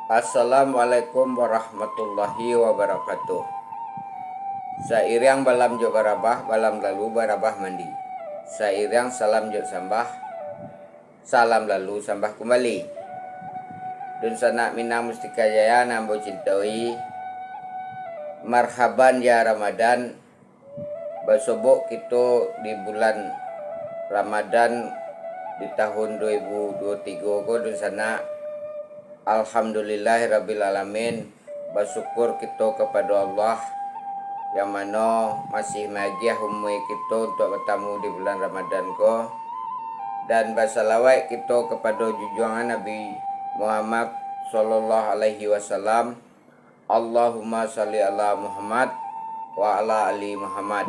Assalamualaikum warahmatullahi wabarakatuh. Sairiang balam jo barabah, balam lalu barabah mandi. Sairiang salam jo sambah, salam lalu sambah kembali. Dun sana minang mustika jaya nambo cintawi. Marhaban ya Ramadan. Basobok kita di bulan Ramadan di tahun 2023 ko dun sana. Alhamdulillahirabbil alamin. Bersyukur kita kepada Allah yang mana masih magiah umui kita untuk bertemu di bulan Ramadan ko, dan bersalawat kita kepada junjungan Nabi Muhammad sallallahu alaihi wasallam. Allahumma shalli ala Muhammad wa ala ali Muhammad.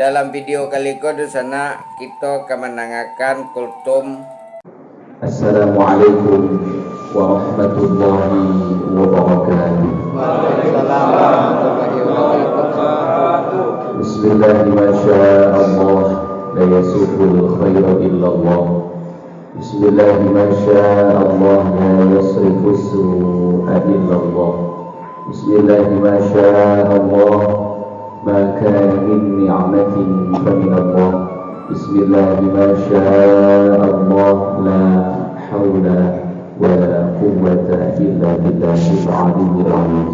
Dalam video kali ko di sana kita akan menangakan kultum. Assalamualaikum warahmatullahi wabarakatuh. Waalaikumsalam warahmatullahi wabarakatuh. Bismillahirrahmanirrahim. La yasuqul khaira illallah. Bismillahirrahmanirrahim. La yasrifu su'a illallah. Bismillahirrahmanirrahim. Ma kana min ni'matin fa min Allah. Bismillahirrahmanirrahim. La haula wa la quwwata illa billahil aliyyil azim.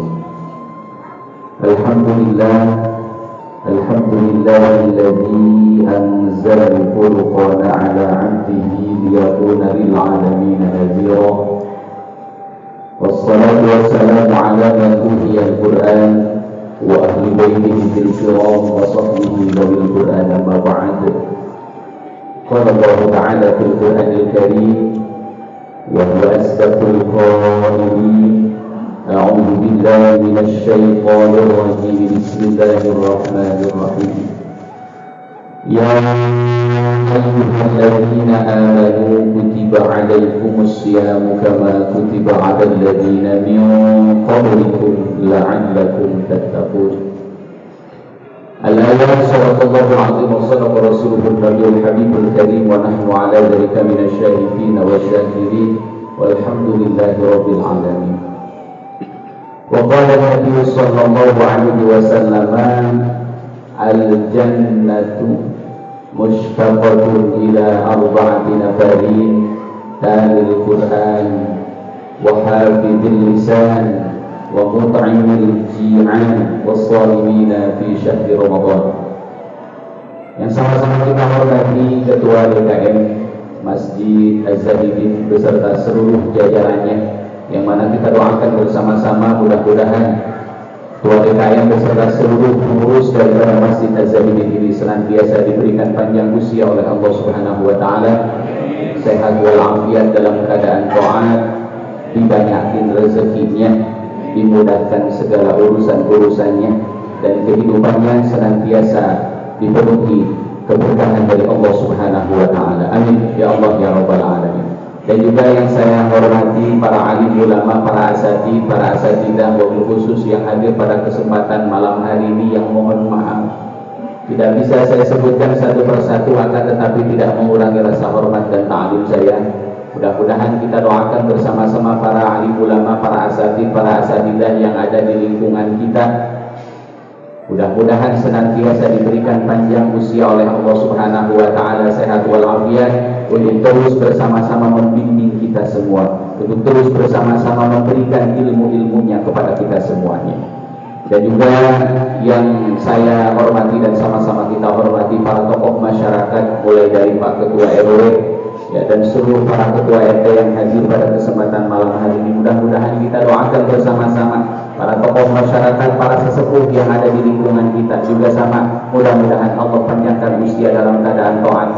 Alhamdulillahilladzi anzala al-furqana 'ala 'abdihi liyakuna lil 'alamin nadhira. Wassalatu wassalamu 'ala man utiya al-Qur'an wa ahli baitihi al-kiram wa sahbihi dhawil Qur'an amma ba'd. Qala Allah Ta'ala fil Qur'anil Karim wa huwa asdaqul qa'ilin. A'udzu billahi minasy syaithanir rajim. Bismillahirrahmanirrahim. Ya ayyuhalladzina amanu kutiba 'alaikumus syiyamu kama kutiba 'alal ladzina min qablikum la'allakum tattaqun. Al-ayat sadaqallahu al-azim wa sadaqa rasuluhun nabiyul habibul karim wa nahnu ala dhalika minasy syahidin wa syakirin walhamdulillahi rabbil alamin. Wa qala Nabi sallallahu alaihi wasallam al-jannatu mushtaqatun ila arba'ati nafarin talil Qur'an wa hafidhil lisan wa mut'imil ji'an was-salimina fi syahri Ramadan. Yang sama-sama kita hormati Ketua DKM Masjid Az-Zahidin beserta seluruh jajarannya, yang mana kita doakan bersama-sama mudah-mudahan Ketua DKM beserta seluruh pengurus daripada Masjid Az-Zahidin ini senantiasa diberikan panjang usia oleh Allah Subhanahu wa taala, sehat walafiat dalam keadaan taat, dibanyakin rezekinya, dimudahkan segala urusan-urusannya, dan kehidupannya senantiasa dipenuhi keberkahan dari Allah Subhanahu wa taala. Amin ya Allah ya rabbal alamin. Dan juga yang saya hormati para alim ulama, para asatidz, para asatidzah, wabil khusus yang hadir pada kesempatan malam hari ini, yang mohon maaf tidak bisa saya sebutkan satu persatu, akan tetapi tidak mengurangi rasa hormat dan ta'zim saya. Mudah-mudahan kita doakan bersama-sama para alim ulama, para asatidz, para asatidzah yang ada di lingkungan kita. Mudah-mudahan senantiasa diberikan panjang usia oleh Allah Subhanahu wa taala, sehat walafiat, untuk terus bersama-sama membimbing kita semua, untuk terus bersama-sama memberikan ilmu-ilmunya kepada kita semuanya. Dan juga yang saya hormati dan sama-sama kita hormati para tokoh masyarakat, mulai dari Pak Ketua RW ya, dan seluruh para ketua RT yang hadir pada kesempatan malam hari ini. Mudah-mudahan kita doakan bersama-sama para tokoh masyarakat, para sesepuh yang ada di lingkungan kita juga sama. Mudah-mudahan Allah panjangkan usia dalam keadaan taat,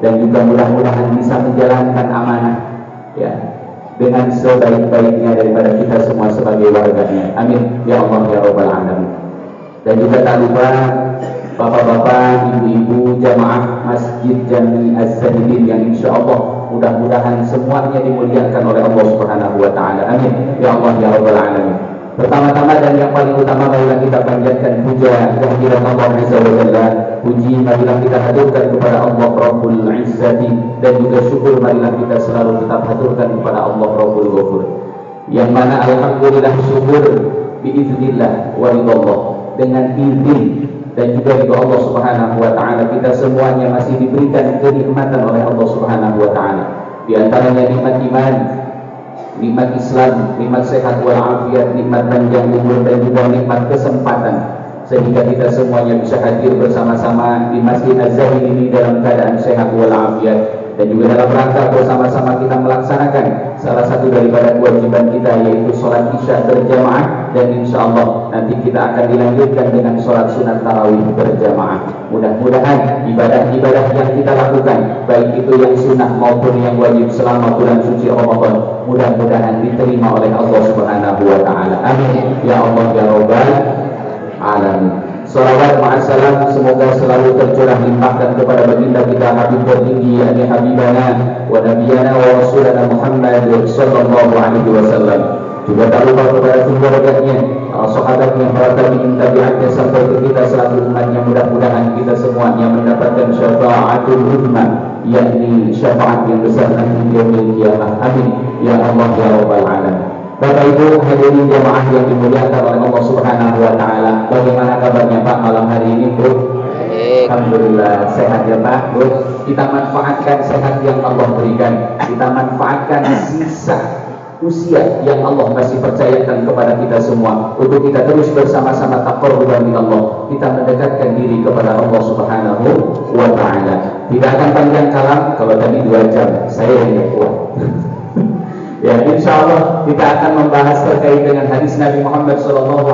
dan juga mudah-mudahan bisa menjalankan amanah ya dengan sebaik-baiknya daripada kita semua sebagai warganya. Amin ya Allah ya Rabbal Alamin. Dan juga tak lupa bapak-bapak, ibu-ibu, jamaah Masjid Jami Az-Zahidin yang insya Allah mudah-mudahan semuanya dimuliakan oleh Allah Subhanahu wa Ta'ala. Amin ya Allah ya Rabbal Alamin. Pertama-tama dan yang paling utama, marilah kita panjatkan puja kehadirat Allah Azza wa Jalla. Puji marilah kita haturkan kepada Allah Rabbul Izzati, dan juga syukur marilah kita selalu tetap haturkan kepada Allah Rabbul Ghafur, yang mana alhamdulillah syukur biiznillah wa ridallah, dengan izin dan juga ridha Allah Subhanahu wa Ta'ala kita semuanya masih diberikan kenikmatan oleh Allah Subhanahu wa Ta'ala. Di antaranya nikmat iman, nikmat Islam, nikmat sehat walafiat, nikmat panjang umur, dan juga nikmat kesempatan, sehingga kita semuanya bisa hadir bersama-sama di Masjid Az-Zahid ini dalam keadaan sehat walafiat, dan juga dalam rangka bersama-sama kita melaksanakan salah satu daripada kewajiban kita, yaitu sholat isya berjamaah, dan insya Allah nanti kita akan dilanjutkan dengan sholat sunat tarawih berjamaah. Mudah-mudahan ibadah-ibadah yang kita lakukan, baik itu yang sunnah maupun yang wajib selama bulan suci Ramadan, mudah-mudahan diterima oleh Allah Subhanahu wa Ta'ala. Amin ya Allah ya Rabbal Alamin. Salawat ma'asalam semoga selalu tercurah limpahkan kepada baginda kita Habib tertinggi, yakni Habibana wa Nabiyana wa Rasulana Muhammad sallallahu alaihi wasallam. Juga tak lupa kepada keluarganya, sahabatnya, para tabi'in tabi'atnya, sampai ke kita selalu umatnya. Mudah-mudahan kita semuanya mendapatkan syafa'atul uzma, yakni syafaat yang besar nanti di yaumil qiyamah. Amin ya Allah ya Rabbal Alamin. Bapak Ibu hadirin jamaah yang dimuliakan oleh Allah Subhanahu wa Ta'ala, bagaimana kabarnya Pak malam hari ini, Bu? Alhamdulillah sehat ya Pak, Bu. Kita manfaatkan sehat yang Allah berikan, kita manfaatkan sisa usia yang Allah masih percayakan kepada kita semua, untuk kita terus bersama-sama taqarruban min Allah, kita mendekatkan diri kepada Allah Subhanahu wa Ta'ala. Tidak akan panjang kalam, kalau tadi 2 jam saya yang kuat. Ya, insya Allah kita akan membahas terkait dengan hadis Nabi Muhammad SAW,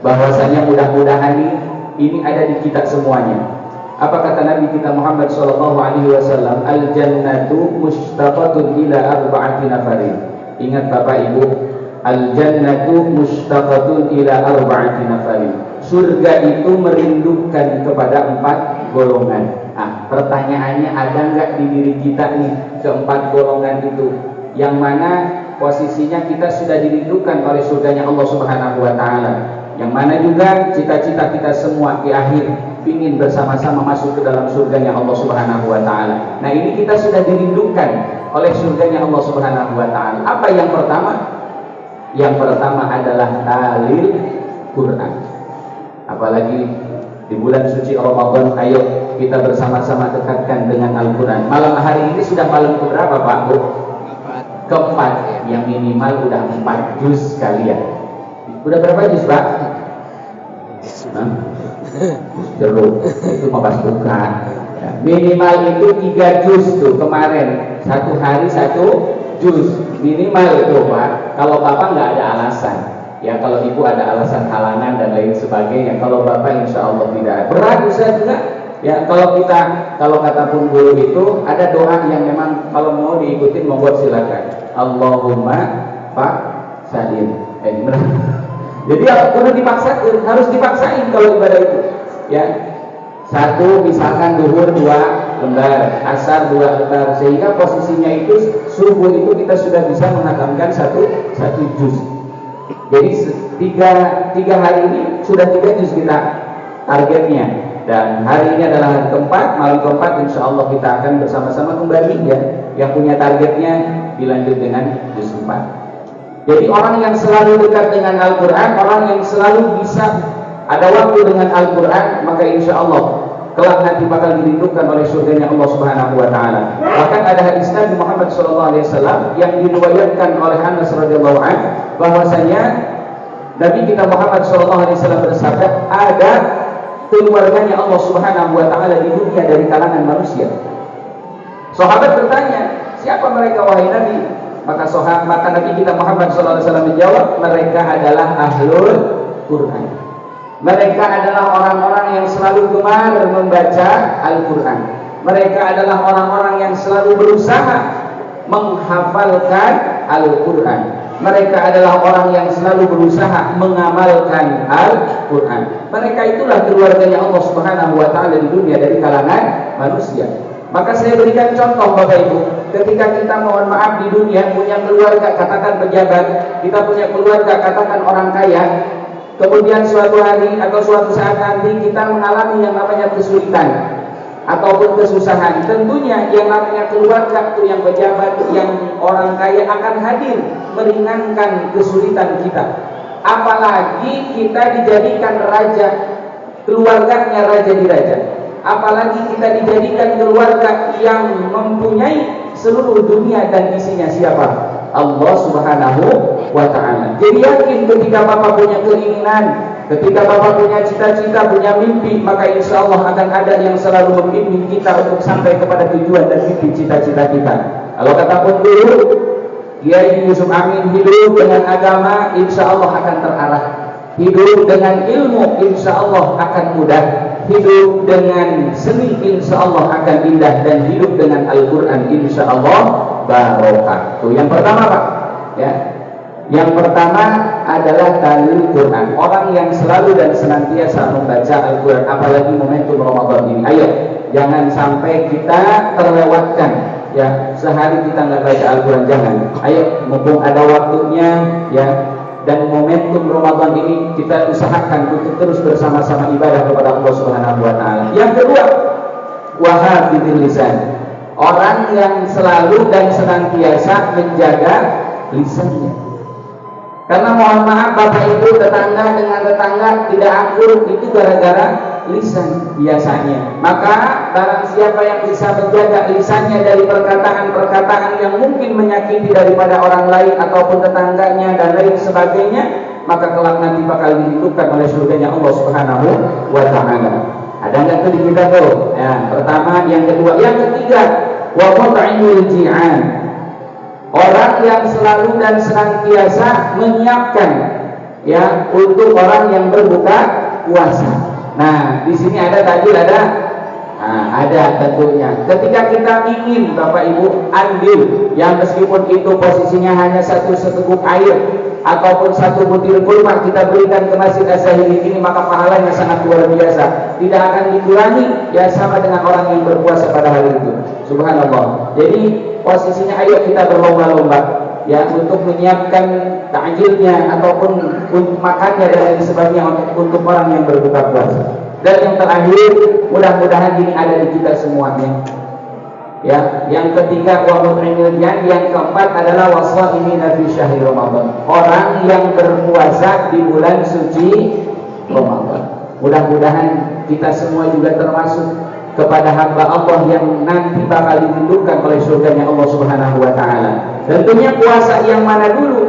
bahwasanya mudah-mudahan ini ada di kita semuanya. Apa kata Nabi kita Muhammad SAW? Al-jannatu mushtaqatun ila arba'ati nafarin. Ingat Bapak Ibu, al-jannatu mushtaqatun ila arba'ati nafarin. Surga itu merindukan kepada 4 golongan. Nah, pertanyaannya, ada nggak di diri kita nih ke-4 golongan itu, yang mana posisinya kita sudah dirindukan oleh surganya Allah Subhanahu wa Ta'ala, yang mana juga cita-cita kita semua di akhir ingin bersama-sama masuk ke dalam surganya Allah Subhanahu wa Ta'ala. Nah, ini kita sudah dirindukan oleh surganya Allah Subhanahu wa Ta'ala. Apa yang pertama? Yang pertama adalah talil Quran. Apalagi di bulan suci Ramadan, ayo kita bersama-sama dekatkan dengan Al-Quran. Malam hari ini sudah malam keberapa Pak, Bu? Keempat. Yang minimal udah 4 juz kalian. Udah berapa juz Pak? Jeruk, itu mah pas buka. Minimal itu 3 juz tuh kemarin. 1 hari 1 juz. Minimal itu Pak. Kalau Bapak nggak ada alasan. Ya, kalau Ibu ada alasan halangan dan lain sebagainya. Kalau Bapak insya Allah tidak. Berat Ustaz juga. Ya, kalau kata pun guru itu ada doa yang memang kalau mau diikutin monggo silakan. Allahumma Pak Salim. Jadi kudu dipaksain, harus dipaksain kalau ibadah itu. Ya. 1 misalkan duhur 2 lembar, asar 2 lembar, sehingga posisinya itu subuh itu kita sudah bisa menghatamkan satu juz. Jadi 3 hari ini sudah 3 juz kita targetnya. Dan hari ini adalah hari keempat, malam keempat, insya Allah kita akan bersama-sama kembali ya. Yang punya targetnya dilanjut dengan juz 4. Jadi orang yang selalu dekat dengan Al-Quran, orang yang selalu bisa ada waktu dengan Al-Quran, maka insya Allah kelak nanti bakal dirindukan oleh surganya Allah Subhanahu wa Ta'ala. Bahkan ada hadis Nabi Muhammad SAW yang diriwayatkan oleh Anas radhiyallahu anhu, bahwasanya Nabi kita Muhammad SAW bersabda, ada keluarganya Allah Subhanahu wa Ta'ala di dunia dari kalangan manusia. Sahabat bertanya, siapa mereka wahai Nabi? Maka Nabi kita Muhammad SAW menjawab, mereka adalah ahlul Quran. Mereka adalah orang-orang yang selalu gemar membaca Al-Quran. Mereka adalah orang-orang yang selalu berusaha menghafalkan Al-Quran. Mereka adalah orang yang selalu berusaha mengamalkan Al-Quran. Mereka itulah keluarganya Allah Subhanahu wa Ta'ala di dunia dari kalangan manusia. Maka saya berikan contoh Bapak Ibu, ketika kita mohon maaf di dunia punya keluarga katakan pejabat, kita punya keluarga katakan orang kaya, kemudian suatu hari atau suatu saat nanti kita mengalami yang namanya kesulitan ataupun kesusahan, tentunya yang namanya keluarga itu yang pejabat, yang orang kaya akan hadir meringankan kesulitan kita. Apalagi kita dijadikan raja, keluarganya raja di raja. Apalagi kita dijadikan keluarga yang mempunyai seluruh dunia dan isinya siapa? Allah Subhanahu wa Ta'ala. Jadi yakin ketika Bapak punya keinginan, ketika Bapak punya cita-cita, punya mimpi, maka insya Allah akan ada yang selalu membimbing kita untuk sampai kepada tujuan dan mimpi cita-cita kita. Kalau kata pun dulu, Kiai Yusuf Amin, hidup dengan agama insya Allah akan terarah. Hidup dengan ilmu insya Allah akan mudah. Hidup dengan seni insya Allah akan indah. Dan hidup dengan Al-Quran insya Allah barokah. Itu yang pertama Pak ya. Yang pertama adalah talil Quran. Orang yang selalu dan senantiasa membaca Al-Quran, apalagi momentum Ramadan ini. Ayo, jangan sampai kita terlewatkan ya, sehari kita nggak baca Al-Quran, jangan. Ayo, mumpung ada waktunya ya, dan momentum Ramadan ini kita usahakan untuk terus bersama-sama ibadah kepada Allah Subhanahu wa Ta'ala. Yang kedua, wahafidil lisan. Orang yang selalu dan senantiasa menjaga lisannya. Karena mohon maaf Bapak Ibu, tetangga dengan tetangga tidak akur itu gara-gara lisan biasanya. Maka barang siapa yang bisa menjaga lisannya dari perkataan-perkataan yang mungkin menyakiti daripada orang lain ataupun tetangganya dan lain sebagainya, maka kelak nanti bakal dihidupkan oleh surganya Allah Subhanahu wa Ta'ala. Ada nggak tuh di kita tuh? Ya, pertama, yang kedua, yang ketiga, wa mut'imul ji'an. Orang yang selalu dan senantiasa menyiapkan ya untuk orang yang berbuka puasa. Nah, di sini ada takjil, ada tentunya. Ketika kita ingin Bapak Ibu andil yang meskipun itu posisinya hanya satu seteguk air ataupun satu butir kurma kita berikan ke Masjid Az-Zahiri ini, maka pahalanya sangat luar biasa. Tidak akan dikurangi ya sama dengan orang yang berpuasa pada hari itu. Subhanallah. Jadi posisinya ayo kita berlomba-lomba ya untuk menyiapkan takjilnya ataupun untuk makannya dan lain sebagainya untuk orang yang berbuka puasa. Dan yang terakhir, mudah-mudahan ini ada di kita semuanya. Ya, yang ketiga wa mut'imil ji'an, yang keempat adalah wasa'imina fi syahri Ramadan. Orang yang berpuasa di bulan suci Ramadan. Mudah-mudahan kita semua juga termasuk kepada hamba Allah yang nanti bakal dihidupkan oleh surganya Allah Subhanahu wa Ta'ala. Tentunya puasa yang mana dulu?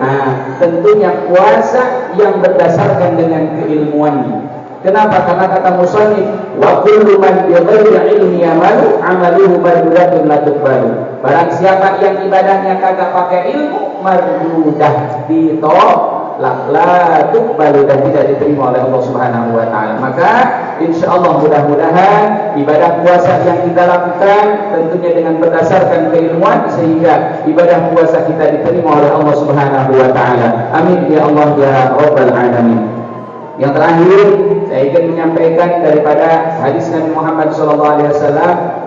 Tentunya puasa yang berdasarkan dengan keilmuannya. Kenapa? Karena kata musannif, wa kullu man bi ghairi ilmi yamalu amaluhu mardudatun la tuqbalu. Barang siapa yang ibadahnya kagak pakai ilmu, mardudah, ditolak, la tuqbalu, dan tidak diterima oleh Allah Subhanahu wa Ta'ala. Maka insyaallah mudah-mudahan ibadah puasa yang kita lakukan tentunya dengan berdasarkan keilmuan, sehingga ibadah puasa kita diterima oleh Allah Subhanahu wa Ta'ala. Amin ya Allah ya rabbal alamin. Yang terakhir, saya ingin menyampaikan daripada hadis Nabi Muhammad SAW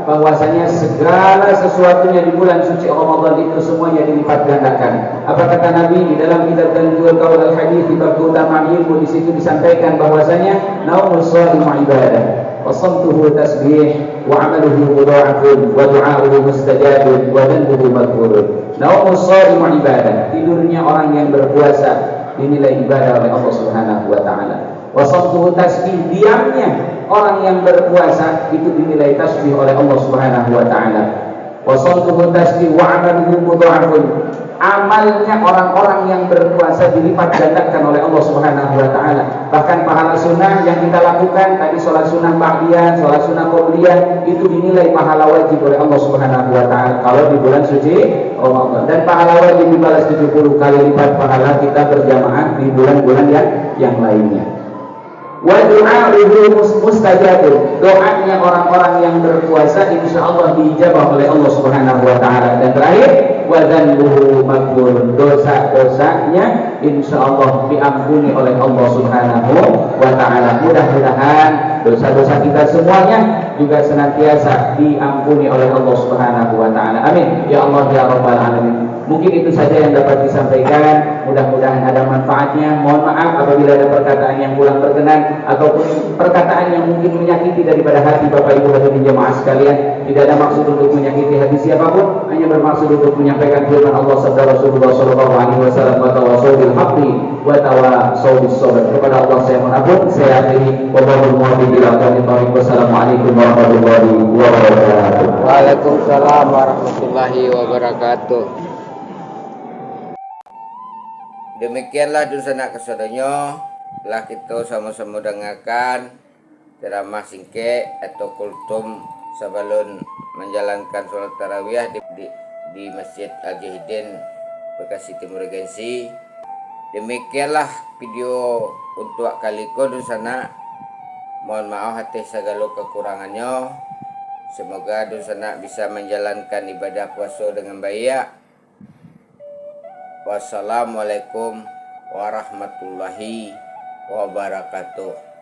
bahwasanya segala sesuatunya di bulan suci Ramadan itu semuanya dilipat gandakan. Apa kata Nabi di dalam kitab Tanjul Qaul al-Hadis di bab utama ilmu? Di situ disampaikan bahwasanya naumus shaimu ibadah, wa shamtuhu tasbih, wa amaluhu mudha'afun, wa du'a'uhu mustajabun, wa dhanbuhu maghfurun. Naumus shaimu ibadah, tidurnya orang yang berpuasa dinilai ibadah oleh Allah Subhanahu wa Ta'ala. Wasabtuhu tasbih, diamnya orang yang berpuasa itu dinilai tasbih oleh Allah Subhanahu wa Ta'ala. Wasabtuhu tasbih wa amaluhu mudha'afun, amalnya orang-orang yang berpuasa dilipat gandakan oleh Allah Subhanahu wa Ta'ala. Bahkan pahala sunnah yang kita lakukan tadi, sholat sunnah ba'diyah, sholat sunnah qobliyah, itu dinilai pahala wajib oleh Allah Subhanahu wa Ta'ala kalau di bulan suci Ramadan. Dan pahala wajib dibalas 70 kali lipat pahala kita berjamaah di bulan-bulan yang lainnya. wa du'a'uhu mustajabun. Doanya orang-orang yang berpuasa insyaallah diijabah oleh Allah Subhanahu wa taala. Dan terakhir, wa dzanbuhu maghfurun. Dosa-dosanya insyaallah diampuni oleh Allah Subhanahu wa taala. Mudah-mudahan dosa-dosa kita semuanya juga senantiasa diampuni oleh Allah Subhanahu wa taala. Amin. Ya Allah ya rabbal alamin. Mungkin itu saja yang dapat disampaikan. Mudah-mudahan ada manfaatnya. Mohon maaf apabila ada perkataan yang kurang berkenan ataupun perkataan yang mungkin menyakiti daripada hati Bapak Ibu hadirin jemaah sekalian. Tidak ada maksud untuk menyakiti hati siapapun, hanya bermaksud untuk menyampaikan firman Allah sabda Rasulullah sallallahu alaihi wasallam, wa tawassaw bil haqqi wa tawassaw bis sabr. Kepada Allah saya mengampun, saya akhiri. Wallahul muwaffiq ila aqwamit thoriq. Wassalamualaikum warahmatullahi wabarakatuh. Waalaikumsalam warahmatullahi wabarakatuh. Demikianlah dusana kesadonyo telah kita sama-sama dengarkan ceramah singke atau kultum sebelum menjalankan sholat tarawih di Masjid Al-Jahidin Bekasi Timur Regensi. Demikianlah video untuk kali ko dusana. Mohon maaf hati segala kekurangannya. Semoga dusana bisa menjalankan ibadah puasa dengan baik. Wassalamualaikum warahmatullahi wabarakatuh.